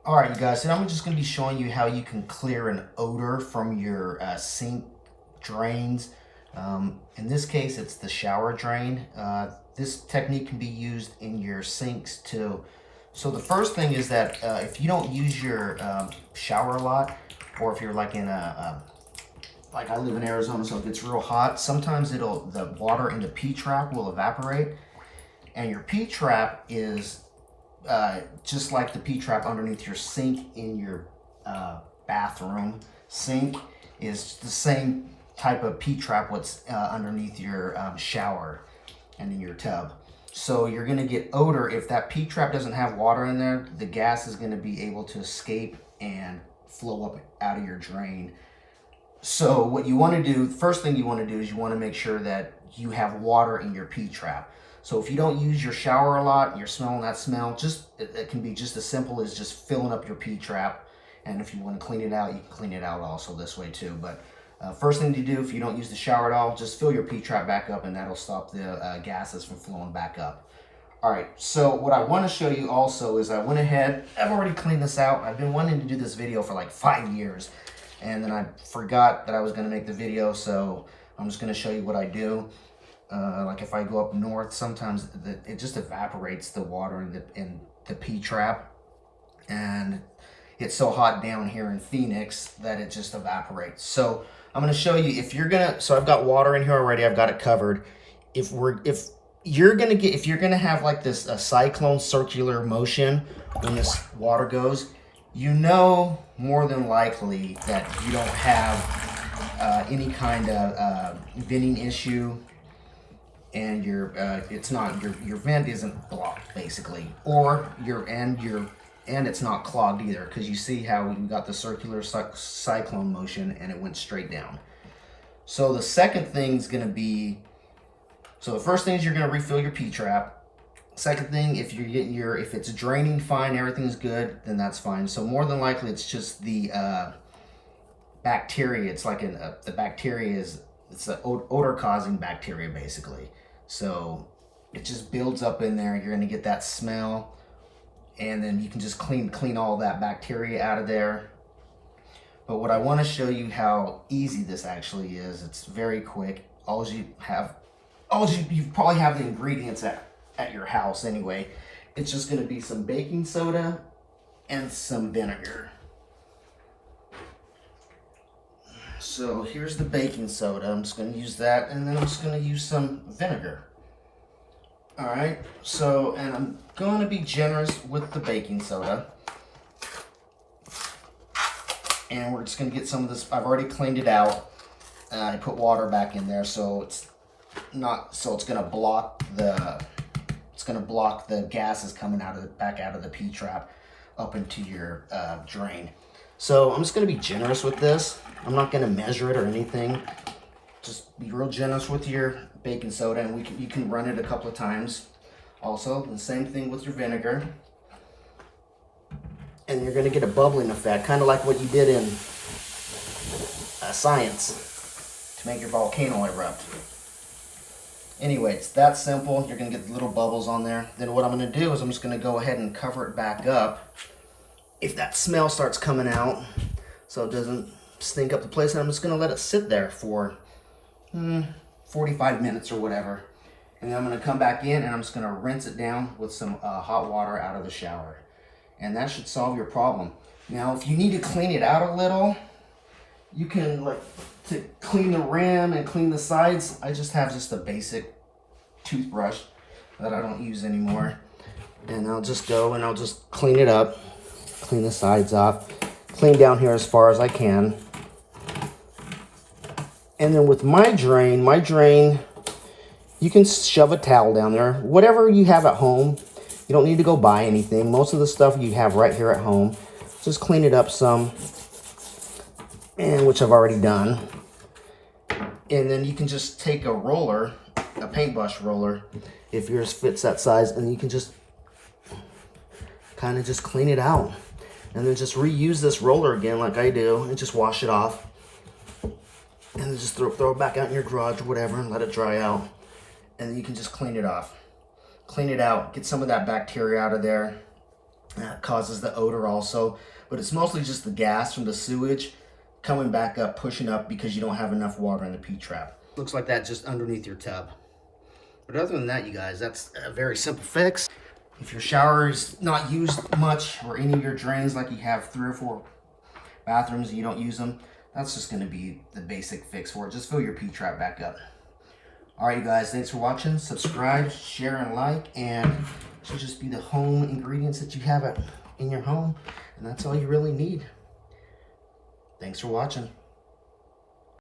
Alright, you guys, today I'm just going to be showing you how you can clear an odor from your sink drains. In this case, it's the shower drain. This technique can be used in your sinks too. So the first thing is that if you don't use your shower a lot, or if you're like in like I live in Arizona, so it gets real hot, sometimes the water in the P-trap will evaporate, and your P-trap is just like the P-trap underneath your sink in your bathroom sink is the same type of P-trap what's underneath your shower and in your tub. So you're gonna get odor if that P-trap doesn't have water in there. The gas is gonna be able to escape and flow up out of your drain. So what you want to do, first thing you want to do is you want to make sure that you have water in your P-trap. So if you don't use your shower a lot and you're smelling that smell, it can be just as simple as just filling up your P-trap. And if you want to clean it out, you can clean it out also this way too. But first thing to do, if you don't use the shower at all, just fill your P-trap back up, and that'll stop the gases from flowing back up. All right, so what I want to show you also is I went ahead, I've already cleaned this out. I've been wanting to do this video for like 5 years. And then I forgot that I was going to make the video, so I'm just going to show you what I do. Like if I go up north, sometimes it just evaporates the water in the P-trap. And it's so hot down here in Phoenix that it just evaporates. So I'm going to show you, if you're going to, so I've got water in here already, I've got it covered. If you're going to have like this a cyclone circular motion when this water goes, you know more than likely that you don't have any kind of venting issue, and your vent isn't blocked basically, or and it's not clogged either, because you see how we got the circular cyclone motion and it went straight down. So the second thing is going to be, so the first thing is you're going to refill your P-trap. Second thing, if it's draining fine, everything's good, then that's fine. So more than likely, it's just the bacteria. It's like the bacteria it's the odor-causing bacteria basically. So it just builds up in there. You're gonna get that smell, and then you can just clean all that bacteria out of there. But what I want to show you how easy this actually is. It's very quick. You probably have the ingredients at your house anyway. It's just going to be some baking soda and some vinegar. So here's the baking soda. I'm just going to use that, and then I'm just going to use some vinegar. Alright, so, and I'm going to be generous with the baking soda. And we're just going to get some of this. I've already cleaned it out. I put water back in there, so it's going to block the gases coming back out of the P-trap up into your drain. So I'm just going to be generous with this. I'm not going to measure it or anything. Just be real generous with your baking soda, and you can run it a couple of times. Also, the same thing with your vinegar. And you're going to get a bubbling effect, kind of like what you did in science to make your volcano erupt. Anyway, it's that simple. You're going to get the little bubbles on there. Then what I'm going to do is I'm just going to go ahead and cover it back up if that smell starts coming out, so it doesn't stink up the place. And I'm just going to let it sit there for 45 minutes or whatever. And then I'm going to come back in, and I'm just going to rinse it down with some hot water out of the shower. And that should solve your problem. Now, if you need to clean it out a little, you can, like, to clean the rim and clean the sides, I just have a basic toothbrush that I don't use anymore. And I'll just go and I'll just clean it up, clean the sides off, clean down here as far as I can. And then with my drain, you can shove a towel down there. Whatever you have at home, you don't need to go buy anything. Most of the stuff you have right here at home. Just clean it up some, and which I've already done. And then you can just take a roller, a paintbrush roller, if yours fits that size, and you can just kind of just clean it out. And then just reuse this roller again like I do, and just wash it off. And then just throw it back out in your garage or whatever and let it dry out. And then you can just clean it off. Clean it out, get some of that bacteria out of there. causes the odor also, but it's mostly just the gas from the sewage coming back up, pushing up because you don't have enough water in the P-trap. Looks like that just underneath your tub. But other than that, you guys, that's a very simple fix. If your shower is not used much, or any of your drains, like you have 3 or 4 bathrooms and you don't use them, that's just going to be the basic fix for it. Just fill your P-trap back up. Alright, you guys, thanks for watching. Subscribe, share, and like, and it should just be the home ingredients that you have in your home, and that's all you really need. Thanks for watching.